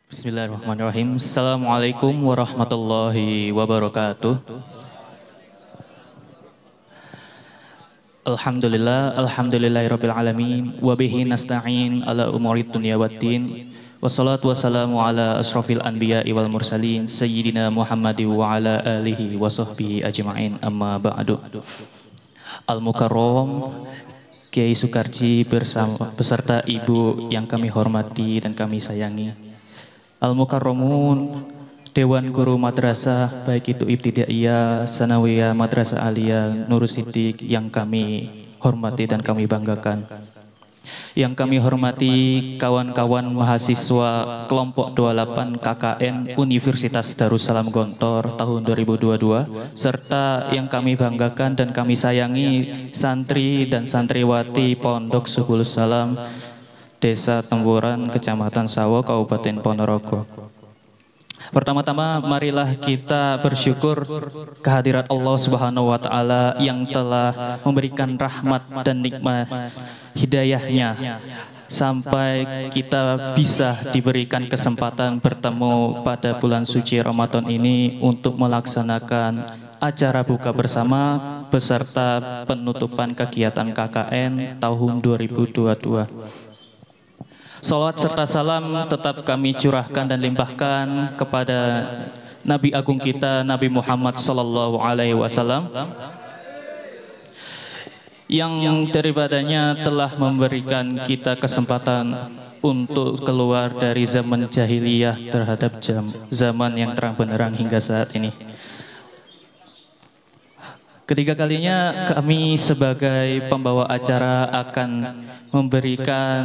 Bismillahirrahmanirrahim. Assalamualaikum warahmatullahi wabarakatuh. Alhamdulillahirabbil alamin wa bihi nasta'in ala umuri dunya waddin. Wassalatu wassalamu ala asrofil anbiya'i wal mursalin sayyidina Muhammadin wa ala alihi wa sahbihi ajma'in, amma ba'du. Al-Mukarram Kiai Sukarji beserta Ibu yang kami hormati dan kami sayangi. Al-Mukarramun, Dewan Guru Madrasah, baik itu Ibtidaiyah, Sanawiyah, Madrasah Aliyah, Nurul Siddiq yang kami hormati dan kami banggakan. Yang kami hormati kawan-kawan mahasiswa kelompok 28 KKN Universitas Darussalam Gontor tahun 2022, serta yang kami banggakan dan kami sayangi santri dan santriwati Pondok Subul Salam Desa Temburan, Kecamatan Sawo, Kabupaten Ponorogo. Pertama-tama marilah kita bersyukur kehadirat Allah Subhanahu wa taala yang telah memberikan rahmat dan nikmat hidayahnya sampai kita bisa diberikan kesempatan bertemu pada bulan suci Ramadan ini untuk melaksanakan acara buka bersama beserta penutupan kegiatan KKN tahun 2022. Salawat serta salam tetap kami curahkan dan limpahkan kepada Nabi Agung kita, Nabi Muhammad Sallallahu Alaihi Wasallam, yang daripadanya telah memberikan kita kesempatan untuk keluar dari zaman jahiliyah terhadap zaman yang terang benderang hingga saat ini. Ketiga kalinya kami sebagai pembawa acara akan memberikan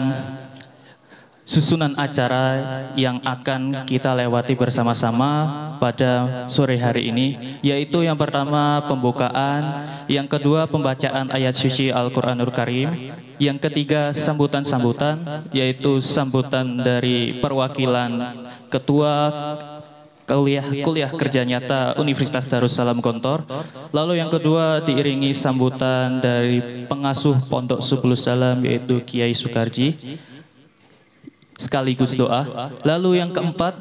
susunan acara yang akan kita lewati bersama-sama pada sore hari ini, yaitu yang pertama pembukaan, yang kedua pembacaan ayat suci Al-Quranul Karim, yang ketiga sambutan-sambutan, yaitu sambutan dari perwakilan Ketua Kuliah Kerja Nyata Universitas Darussalam Gontor, lalu yang kedua diiringi sambutan dari pengasuh Pondok Subul Salam yaitu Kiai Sukarji, sekaligus doa. Lalu yang keempat,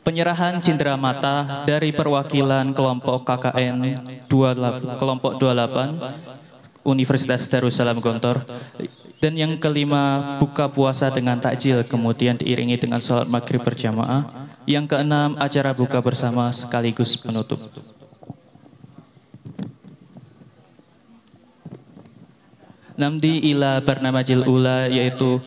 penyerahan cindera mata dari perwakilan kelompok KKN kelompok 28 Universitas Darussalam Gontor. Dan yang kelima, buka puasa dengan takjil kemudian diiringi dengan sholat maghrib berjamaah. Yang keenam, acara buka bersama sekaligus penutup. Namdi ila barnamajil ula, yaitu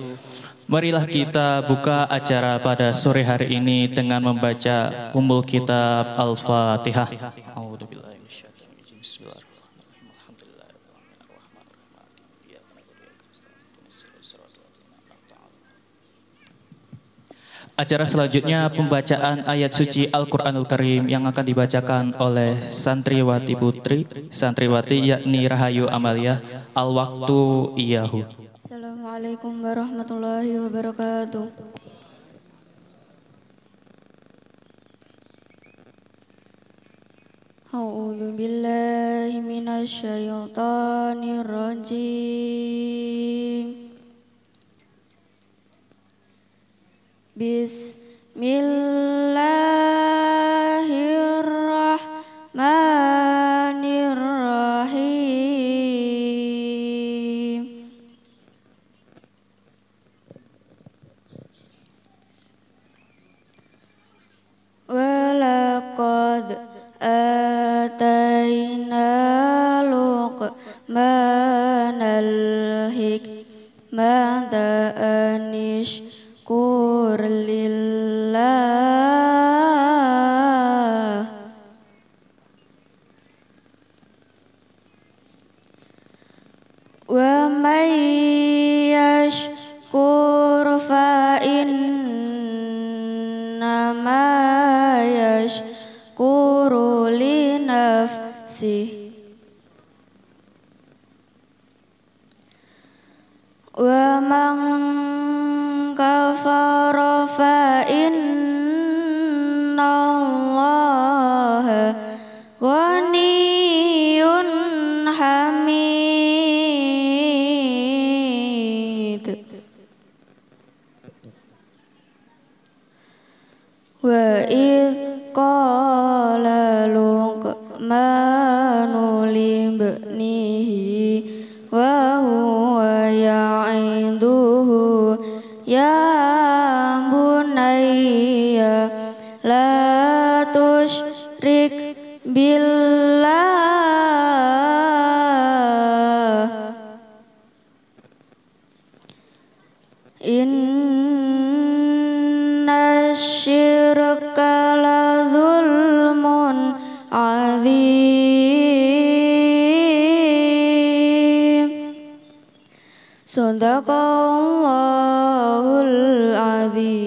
marilah kita buka acara pada sore hari ini dengan membaca Ummul Kitab Al-Fatihah. Acara selanjutnya pembacaan ayat suci Al-Quranul Karim yang akan dibacakan oleh santriwati putri, santriwati yakni Rahayu Amalia. Al-Waktu Iyahu. Assalamualaikum warahmatullahi wabarakatuh. A'udzu billahi minasyaitonir rajim. Bismillahirrahmanirrahim. Walaqad atayna Luqmanal hikmata anishkur lillah wa may yashkur fa innama yashkuru li nafsihi wa man kafara fa innallaha ghaniyyun hamid. wa idh qala Luqmanu libnihi wa huwa ya'iduhu ya bunayya la tusyrik billah inna syirka la zulmun azim. Sadaqallahul azim.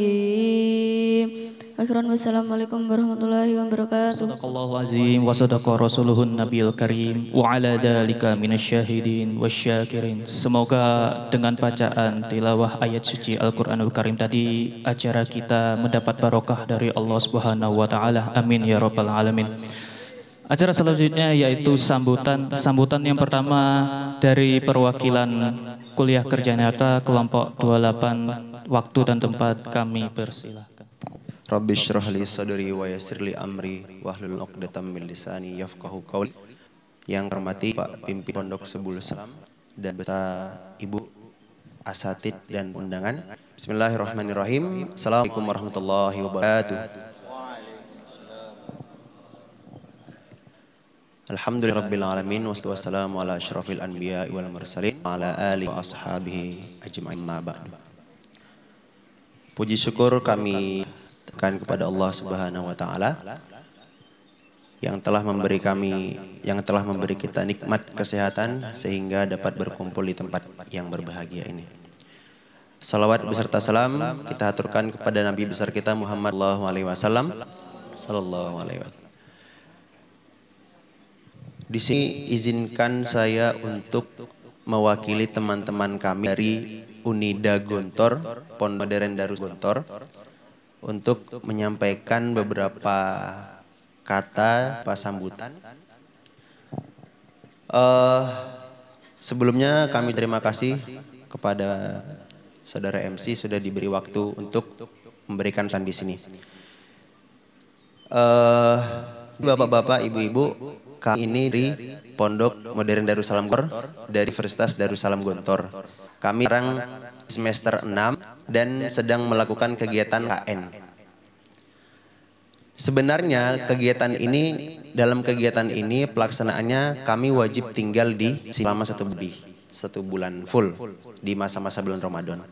Akhiran wassalamualaikum warahmatullahi wabarakatuh. Sadaqallahul azim wa sadaqa rasuluhun nabiyil karim wa ala dzalika minasyahidin wasyakirin. Semoga dengan bacaan tilawah ayat suci Al-Qur'anul Karim tadi acara kita mendapat barokah dari Allah Subhanahu wa taala. Amin ya rabbal alamin. Acara selanjutnya yaitu sambutan yang pertama dari perwakilan kuliah kerja nyata kelompok 28. Waktu dan tempat kami persilahkan. Rabbi shrah li sadri wa yassir li amri wahlul 'uqdatam min lisani yafqahu qawli. Yang hormati Pak Pimpin Pondok Sebul Salam dan beserta Ibu asatid dan undangan. Bismillahirrahmanirrahim. Assalamualaikum warahmatullahi wabarakatuh. Alhamdulillahirabbil alamin wassalamu ala asyrafil anbiya'i wal mursalin ala alihi wa ashabihi ajma'in ma ba'du. Puji syukur kami kepada Allah Subhanahu wa taala yang telah memberi kita nikmat kesehatan sehingga dapat berkumpul di tempat yang berbahagia ini. Salawat beserta salam kita aturkan kepada Nabi besar kita Muhammad sallallahu alaihi wasallam. Di sini izinkan saya untuk mewakili teman-teman kami dari Unida Gontor, Pondok Modern Darus Gontor, untuk menyampaikan beberapa kata sambutan. Sebelumnya kami terima kasih kepada saudara MC sudah diberi waktu untuk memberikan pesan di sini. Bapak-bapak, ibu-ibu, kami ini dari Pondok Modern Darussalam Gontor dari Universitas Darussalam Gontor. Kami sekarang semester 6 dan sedang melakukan kegiatan KN. Sebenarnya dalam kegiatan ini pelaksanaannya kami wajib tinggal di selama satu bulan full di masa-masa bulan Ramadan.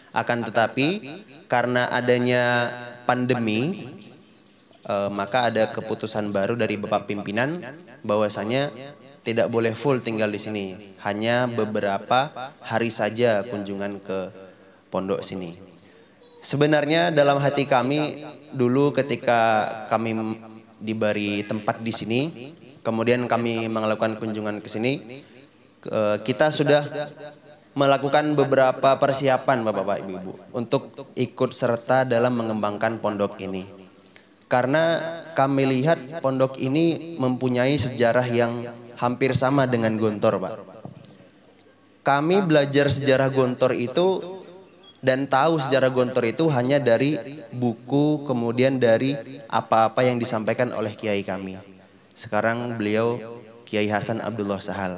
Akan tetapi karena adanya pandemi, maka ada keputusan baru dari Bapak Pimpinan bahwasanya tidak boleh full tinggal di sini, hanya beberapa hari saja kunjungan ke pondok sini. Sebenarnya dalam hati kami dulu ketika kami diberi tempat di sini, kemudian kami melakukan kunjungan ke sini, kita sudah melakukan beberapa persiapan Bapak-bapak Ibu-ibu untuk ikut serta dalam mengembangkan pondok ini. Karena kami lihat pondok ini mempunyai sejarah yang hampir sama dengan Gontor, Pak. Kami belajar sejarah Gontor itu dan tahu sejarah Gontor itu hanya dari buku, kemudian dari apa-apa yang disampaikan oleh kiai kami. Sekarang beliau Kiai Hasan Abdullah Sahal.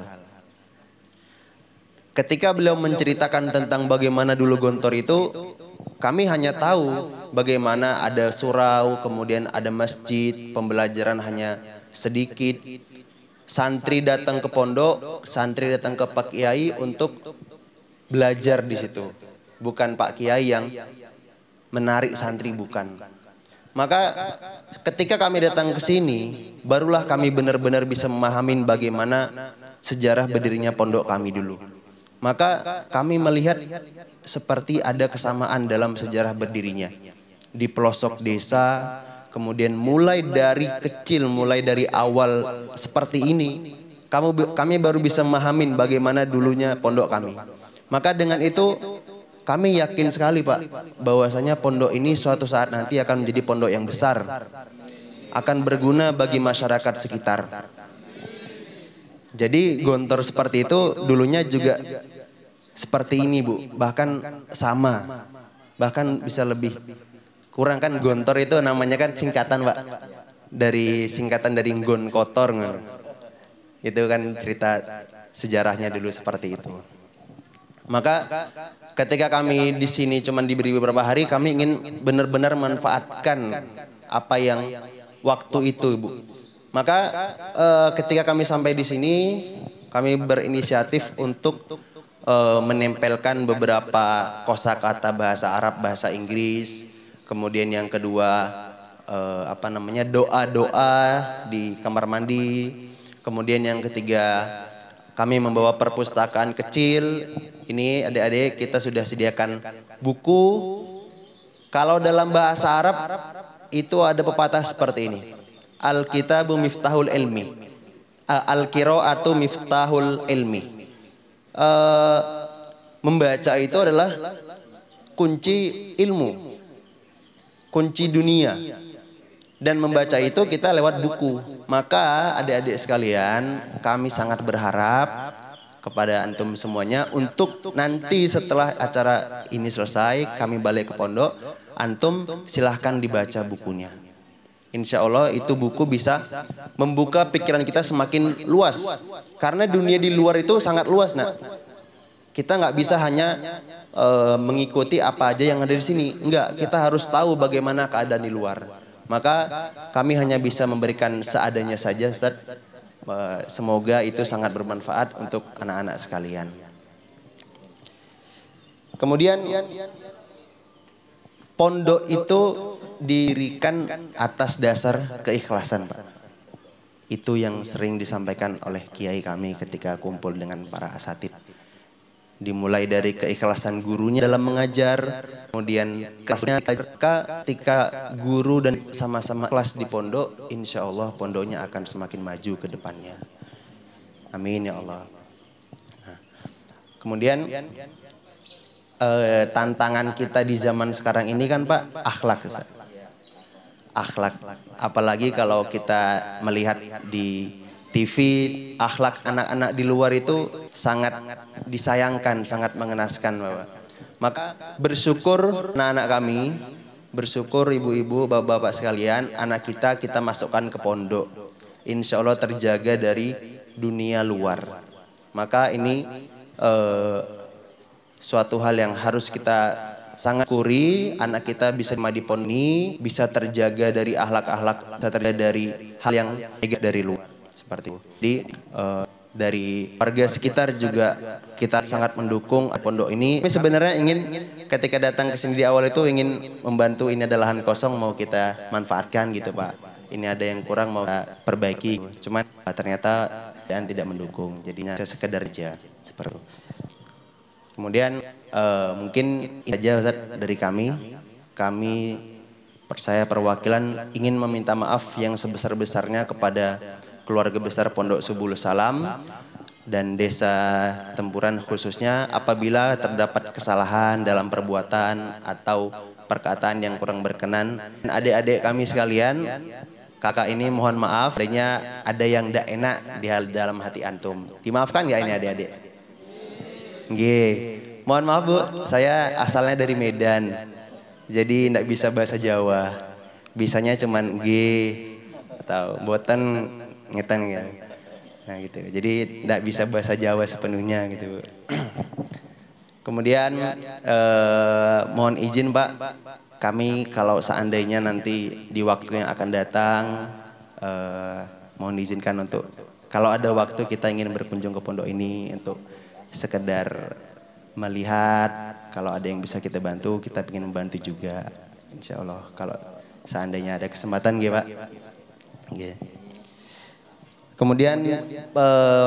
Ketika beliau menceritakan tentang bagaimana dulu Gontor itu, kami hanya tahu bagaimana ada surau, kemudian ada masjid, pembelajaran hanya sedikit. Santri datang ke pondok, santri datang ke Pak Kiai untuk belajar di situ. Bukan Pak Kiai yang menarik santri, bukan. Maka ketika kami datang ke sini, barulah kami benar-benar bisa memahami bagaimana sejarah berdirinya pondok kami dulu. Maka kami melihat seperti ada kesamaan dalam sejarah berdirinya. Di pelosok desa, kemudian mulai dari kecil, mulai dari awal seperti ini, kami baru bisa memahami bagaimana dulunya pondok kami. Maka dengan itu kami yakin sekali Pak, bahwasanya pondok ini suatu saat nanti akan menjadi pondok yang besar, akan berguna bagi masyarakat sekitar. Jadi Gontor seperti itu dulunya juga seperti ini Bu, bahkan sama, bahkan bisa lebih. Kurang kan gontor itu namanya kan singkatan Pak. Singkatan dari nggon kotor. Itu kan cerita sejarahnya dulu seperti itu. Maka ketika kami di sini cuma diberi beberapa hari, kami ingin benar-benar manfaatkan apa yang waktu itu Ibu. Maka ketika kami sampai di sini, kami berinisiatif untuk menempelkan beberapa kosakata bahasa Arab, bahasa Inggris. Kemudian yang kedua doa-doa di kamar mandi. Kemudian yang ketiga kami membawa perpustakaan kecil. Ini adik-adik kita sudah sediakan buku. Kalau dalam bahasa Arab itu ada pepatah seperti ini. Al-kitabu miftahul ilmi. Al-qiraatu miftahul ilmi. Membaca itu adalah kunci ilmu, kunci dunia. Dan membaca itu kita lewat buku. Maka adik-adik sekalian, kami sangat berharap kepada antum semuanya untuk nanti setelah acara ini selesai, kami balik ke pondok, antum silahkan dibaca bukunya. Insya Allah itu buku bisa membuka pikiran kita semakin luas. Karena dunia di luar itu sangat luas, nak. Kita nggak bisa hanya mengikuti apa aja yang ada di sini. Enggak, kita harus tahu bagaimana keadaan di luar. Maka kami hanya bisa memberikan seadanya saja, Ustaz. Semoga itu sangat bermanfaat untuk anak-anak sekalian. Kemudian pondok itu didirikan atas dasar keikhlasan, Pak. Itu yang sering disampaikan oleh kiai kami ketika kumpul dengan para asatid. Dimulai dari keikhlasan gurunya dalam mengajar, kemudian ketika guru dan sama-sama kelas di pondok, insya Allah pondoknya akan semakin maju ke depannya. Amin ya Allah. Nah, kemudian tantangan kita di zaman sekarang ini kan Pak, akhlak. Akhlak, apalagi kalau kita melihat di TV, akhlak anak-anak di luar itu sangat disayangkan, sangat mengenaskan Bapak. Maka bersyukur anak-anak kami, bersyukur ibu-ibu, bapak-bapak sekalian, anak kita masukkan ke pondok. Insya Allah terjaga dari dunia luar. Maka ini suatu hal yang harus kita sangat syukuri, anak kita bisa di pondok ini, bisa terjaga dari akhlak-akhlak, terjaga dari hal yang negatif dari luar. Seperti itu. Jadi dari warga sekitar juga kita sangat mendukung pondok ini. Kami sebenarnya ingin ketika datang ke sini di awal itu ingin membantu, ini adalah lahan kosong mau kita manfaatkan gitu Pak. Ini ada yang kurang mau kita perbaiki. Cuman ternyata dan tidak mendukung. Jadinya sekedar aja seperti itu. Kemudian mungkin ini aja Ustaz dari kami. Kami saya perwakilan ingin meminta maaf yang sebesar-besarnya kepada keluarga besar Pondok Subul Salam dan Desa Tempuran khususnya apabila terdapat kesalahan dalam perbuatan atau perkataan yang kurang berkenan. Adik-adik kami sekalian, kakak ini mohon maaf, adanya ada yang tidak enak di dalam hati antum. Dimaafkan nggak ini adik-adik? Nggih. Mohon maaf Bu, saya asalnya dari Medan. Jadi tidak bisa bahasa Jawa. Bisanya cuman nggih atau boten ngetan gitu. Nah gitu. Jadi tidak bisa bahasa Jawa sepenuhnya gitu. Kemudian mohon izin Pak, kami kalau seandainya nanti di waktu yang akan datang mohon diizinkan untuk kalau ada waktu kita ingin berkunjung ke pondok ini untuk sekedar melihat, kalau ada yang bisa kita bantu, kita ingin membantu juga. Insya Allah kalau seandainya ada kesempatan gitu Pak. Okay. Kemudian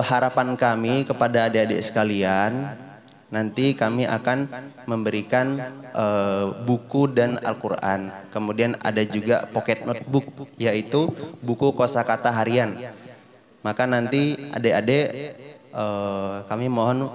harapan kami kepada adik-adik sekalian, nanti kami akan memberikan buku dan Al-Quran. Kemudian ada juga pocket notebook, yaitu buku kosakata harian. Maka nanti adik-adik kami mohon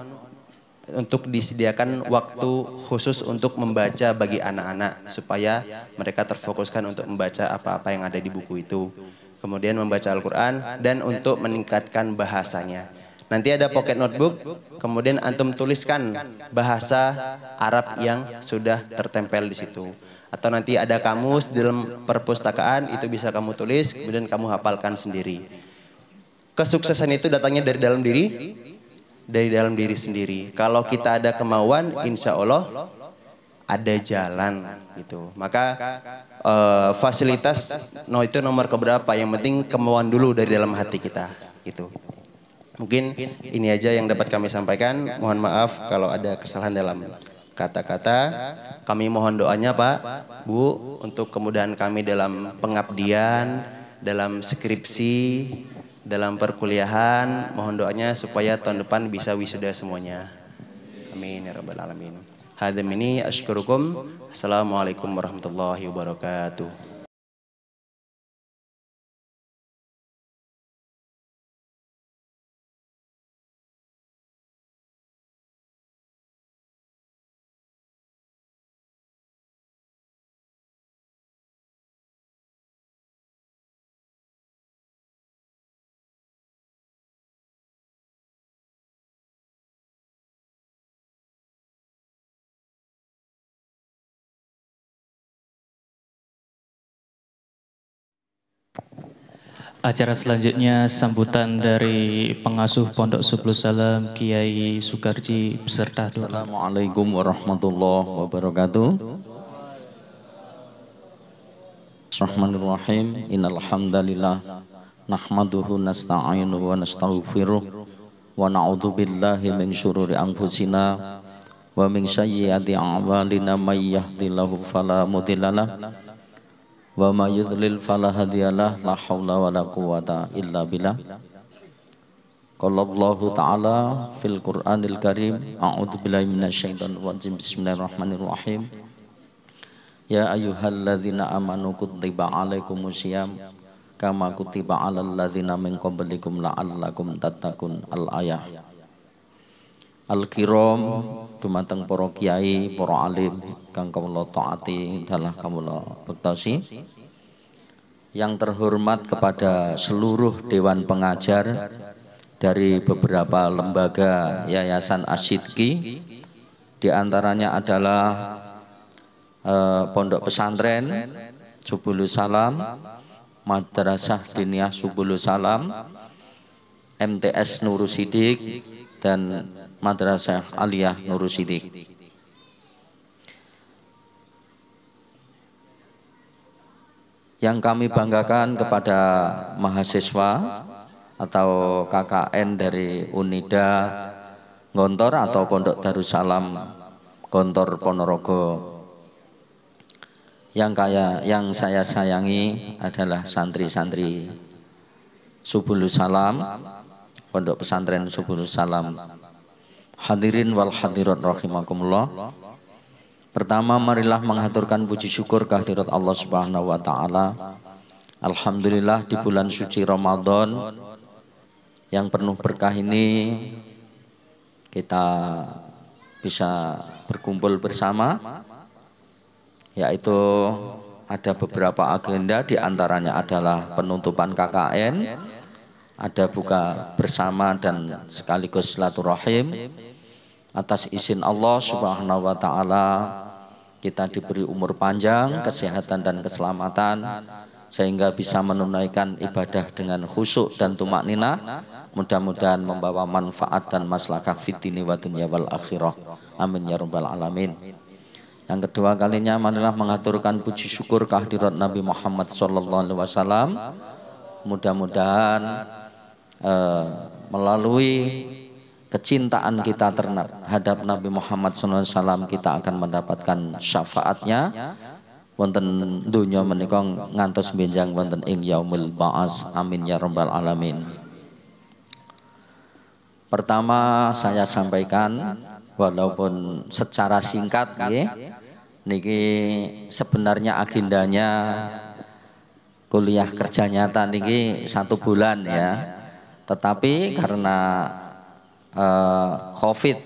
untuk disediakan waktu khusus untuk membaca bagi anak-anak supaya mereka terfokuskan untuk membaca apa-apa yang ada di buku itu. Kemudian membaca Al-Quran dan untuk meningkatkan bahasanya. Nanti ada pocket notebook, kemudian antum tuliskan bahasa Arab yang sudah tertempel di situ. Atau nanti ada kamus di dalam perpustakaan, itu bisa kamu tulis, kemudian kamu hafalkan sendiri. Kesuksesan itu datangnya dari dalam diri sendiri. Kalau kita ada kemauan, insya Allah ada jalan gitu. Maka fasilitas itu nomor keberapa, yang penting kemauan dulu dari dalam hati kita gitu. Mungkin ini aja yang dapat kami sampaikan. Mohon maaf kalau ada kesalahan dalam kata-kata. Kami mohon doanya Pak, Bu, untuk kemudahan kami dalam pengabdian, dalam skripsi, dalam perkuliahan. Mohon doanya supaya tahun depan bisa wisuda semuanya. Amin ya rabbal alamin. Hadam ini asykurukum. Assalamualaikum warahmatullahi wabarakatuh. Acara selanjutnya sambutan dari pengasuh Pondok Subul Salam Kiai Sukarji beserta doa. Assalamualaikum warahmatullahi wabarakatuh. Bismillahirrahmanirrahim. Innal hamdalillah nahmaduhu nasta'inuhu wa nastaghfiruh wa na'udzu billahi min syururi anfusina wa min sayyiati a'malina may yahdihillahu fala mudhillalah wa may yudlil fala hadiyalah. La haula wala quwwata illa billah. Qala Allahu ta'ala fil Qur'anil Karim, a'udzu billahi minasyaitonir rajim. Bismillahirrahmanirrahim. Ya ayyuhalladzina amanu kutiba alaikumusiyam kama kutiba alal ladzina min qablikum la'allakum tattaqun. Al-ayah. Al-kiram dumateng para kiai, para alim kang kawula taati dalah kawula bektosi. Yang terhormat kepada seluruh dewan pengajar dari beberapa lembaga Yayasan Asyidqi, di antaranya adalah Pondok Pesantren Subulus Salam, Madrasah Diniyah Subulus Salam, MTS Nurus Sidik, dan Madrasah Aliyah Nurus Sidik. Yang kami banggakan kepada mahasiswa atau KKN dari Unida Gontor atau Pondok Darussalam Gontor Ponorogo. Yang saya sayangi adalah santri-santri Subulus Salam, Pondok Pesantren Subulus Salam. Hadirin wal hadirat rahimakumullah. Pertama, marilah mengaturkan puji syukur kehadirat Allah Subhanahu wa taala. Alhamdulillah di bulan suci Ramadan yang penuh berkah ini kita bisa berkumpul bersama, yaitu ada beberapa agenda, di antaranya adalah penutupan KKN, ada buka bersama dan sekaligus silaturahim. Atas izin Allah Subhanahu wa taala kita diberi umur panjang, kesehatan dan keselamatan sehingga bisa menunaikan ibadah dengan khusyuk dan tumakninah. Mudah-mudahan membawa manfaat dan maslahah fid dini wa dunya wal akhirah. Amin ya rabbal alamin. Yang kedua kalinya, marilah mengaturkan puji syukur kehadirat Nabi Muhammad sallallahu alaihi wasallam. Mudah-mudahan melalui kecintaan kita terhadap Nabi Muhammad SAW kita akan mendapatkan syafaatnya wonten dunya menika ngantos benjang wonten ing yaumil ba'as. Amin ya rabbal alamin. Pertama saya sampaikan, walaupun secara singkat niki sebenarnya agendanya kuliah kerja nyata niki 1 bulan ya, tetapi karena COVID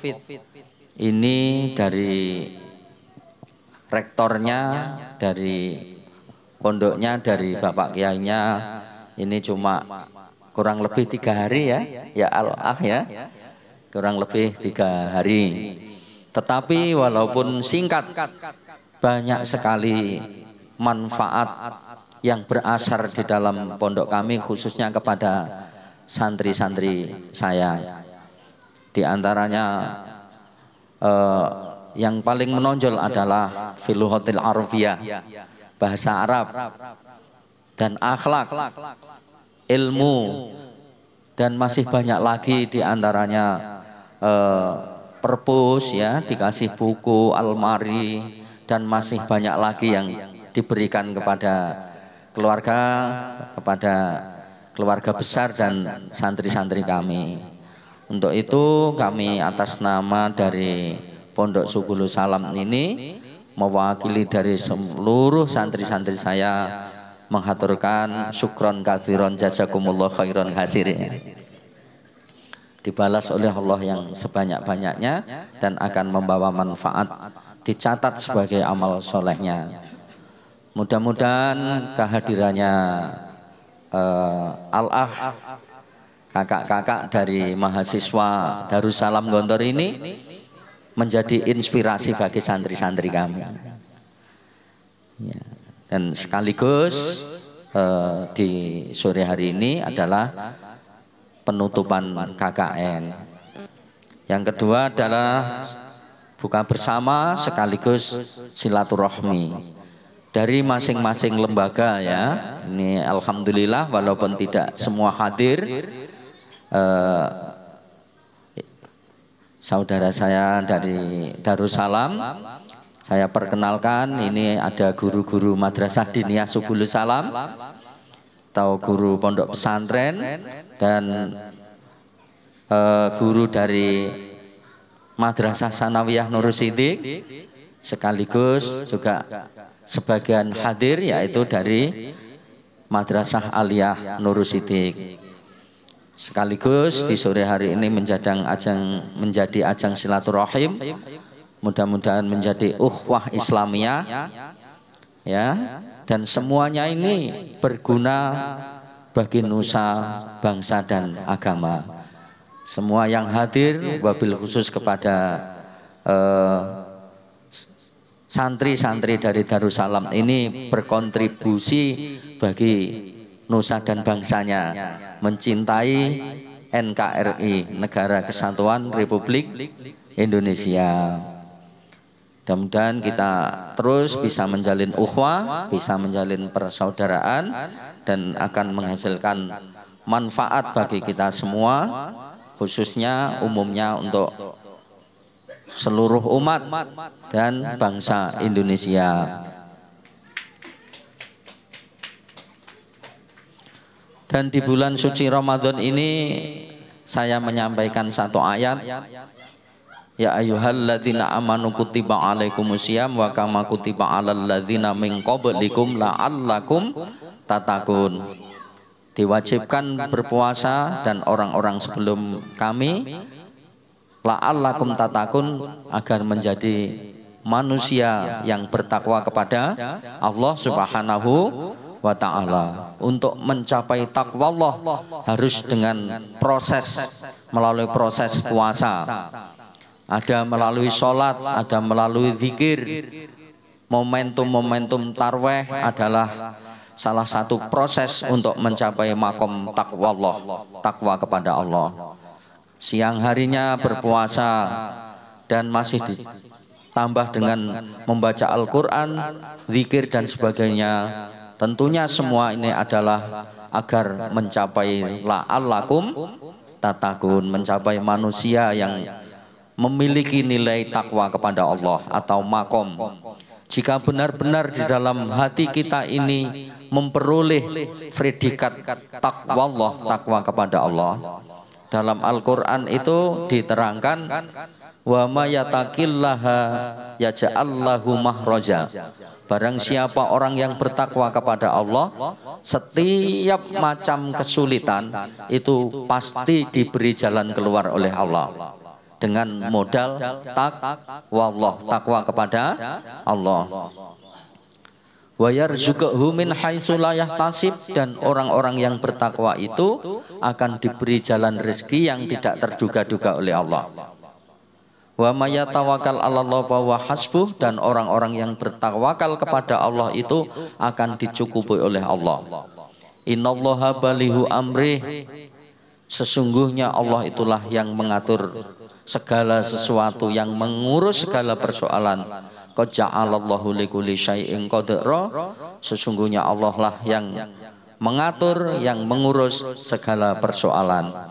ini dari rektornya, dari pondoknya, dari Bapak Kiainya ini cuma kurang lebih 3 hari ya al-akh ya, kurang lebih 3 hari. Tetapi walaupun singkat, banyak sekali manfaat yang berasar di dalam pondok kami, khususnya kepada santri-santri saya. Di antaranya yang paling menonjol adalah Filuhotil Arabiyah, bahasa Arab, dan akhlak, ilmu, dan masih banyak lagi di antaranya perpus ya, dikasih buku, almari, dan masih banyak lagi yang diberikan kepada keluarga besar dan santri-santri kami. Untuk itu kami atas nama dari Pondok Subulus Salam ini mewakili dari seluruh santri-santri saya menghaturkan syukron katsiron jazakumullah khairon katsirin. Dibalas oleh Allah yang sebanyak-banyaknya dan akan membawa manfaat, dicatat sebagai amal solehnya. Mudah-mudahan kehadirannya al-akh, kakak-kakak dari mahasiswa Darussalam Gontor ini menjadi inspirasi bagi santri-santri kami. Ya. Dan sekaligus di sore hari ini adalah penutupan KKN. Yang kedua adalah buka bersama sekaligus silaturahmi dari masing-masing lembaga ya. Ini alhamdulillah walaupun tidak semua hadir, saudara saya dari Darussalam saya perkenalkan, ini ada guru-guru Madrasah Diniyah Subulus Salam atau guru pondok pesantren, dan guru dari Madrasah Sanawiyah Nurus Sidik, sekaligus juga sebagian hadir yaitu dari Madrasah Aliyah Nurus Sidik. Sekaligus di sore hari ini menjadi ajang silaturahim, mudah-mudahan menjadi ukhuwah Islamiyah ya, dan semuanya ini berguna bagi nusa, bangsa dan agama. Semua yang hadir, wabil khusus kepada santri-santri dari Darussalam ini berkontribusi bagi nusa dan bangsanya, mencintai NKRI, Negara Kesatuan Republik Indonesia. Mudah-mudahan kita terus bisa menjalin ukhuwah, bisa menjalin persaudaraan, dan akan menghasilkan manfaat bagi kita semua, khususnya umumnya untuk seluruh umat dan bangsa Indonesia. Dan di bulan suci Ramadan ini saya menyampaikan satu ayat. Ya ayyuhalladzina amanu kutiba alaikumusiyam wa kama kutiba alal ladzina min qablikum la'allakum tatakun. Diwajibkan berpuasa dan orang-orang sebelum kami la'allakum tatakun, agar menjadi manusia yang bertakwa kepada Allah Subhanahu wa ta'ala. Untuk mencapai takwa Allah harus dengan proses, melalui proses puasa. Ada melalui sholat, ada melalui zikir. Momentum-momentum tarweh adalah salah satu proses untuk mencapai makom takwa Allah, takwa kepada Allah. Siang harinya berpuasa dan masih ditambah dengan membaca Al-Quran, zikir dan sebagainya. Tentunya semua ini adalah agar mencapai la'allakum tatakun, mencapai manusia yang memiliki nilai takwa kepada Allah atau makom. Jika benar-benar di dalam hati kita ini memperoleh predikat takwa Allah, takwa kepada Allah, dalam Al-Quran itu diterangkan wa ma yataqillaha yaj'allahu mahraja. Barang siapa orang yang bertakwa kepada Allah, setiap macam kesulitan itu pasti diberi jalan keluar oleh Allah dengan modal takwa kepada Allah. Wa yarzuquhu min haitsu la yahtasib, dan orang-orang yang bertakwa itu akan diberi jalan rezeki yang tidak terduga-duga oleh Allah. Wa may yatawakkal 'alallah fa huwa hasbuh, dan orang-orang yang bertawakal kepada Allah itu akan dicukupi oleh Allah. Innallaha balighu amrih, sesungguhnya Allah itulah yang mengatur segala sesuatu, yang mengurus segala persoalan. Qad ja'alallahu likulli syai'in qadra, sesungguhnya Allah lah yang mengatur, yang mengurus segala persoalan.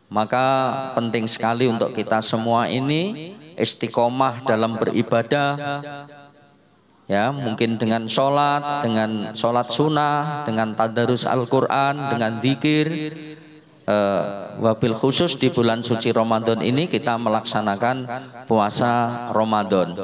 Maka penting sekali untuk kita semua ini istiqomah dalam beribadah, ya, mungkin dengan sholat sunnah, dengan tadarus Al-Quran, dengan zikir. Wabil khusus di bulan suci Ramadan ini kita melaksanakan puasa Ramadan.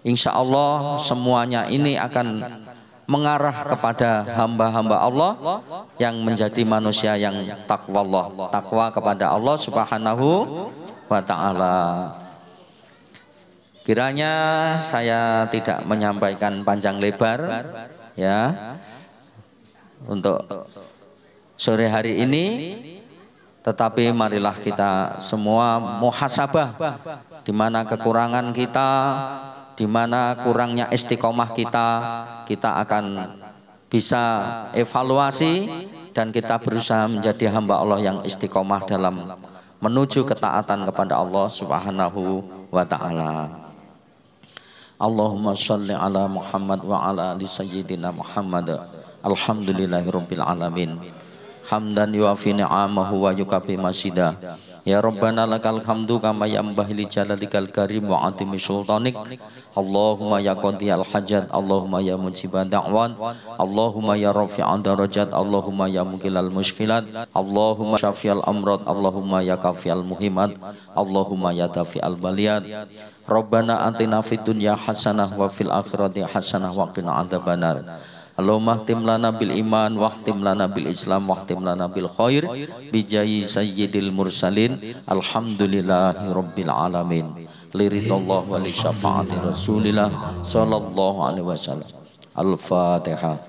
Insya Allah semuanya ini akan mengarah kepada hamba-hamba Allah yang menjadi manusia yang takwa kepada Allah Subhanahu wa ta'ala. Kiranya saya tidak menyampaikan panjang lebar, ya, untuk sore hari ini, tetapi marilah kita semua muhasabah di mana kekurangan kita, di mana kurangnya istiqomah kita akan bisa evaluasi dan kita berusaha menjadi hamba Allah yang istiqomah dalam menuju ketaatan kepada Allah Subhanahu wa ta'ala. Allahumma sholli ala Muhammad wa ala ali sayyidina Muhammad. Alhamdulillahirabbil alamin. Hamdan yuafi ni'amahu wa yukafi masida. Ya Rabbana lakal hamdu kama yanbaghi li jalalikal karim wa atimi sultanik. Allahumma ya qadiyal hajat, Allahumma ya mujibad da'wan, Allahumma ya rafi'an darajat, Allahumma ya mukilal mushkilat, Allahumma syafi'al amrad, Allahumma ya kafi'al muhimat, Allahumma ya dafi'al baliyat. Rabbana atina fid dunya hasanah wa fil akhirati hasanah wa qina adzabannar. Allahumma khtim lana bil iman, wahtim lana bil islam, wahtim lana bil khair bijayi sayyidil mursalin. Alhamdulillahi rabbil alamin. Liridallah wa li syafaati rasulillah sallallahu alaihi wasallam. Al-Fatihah.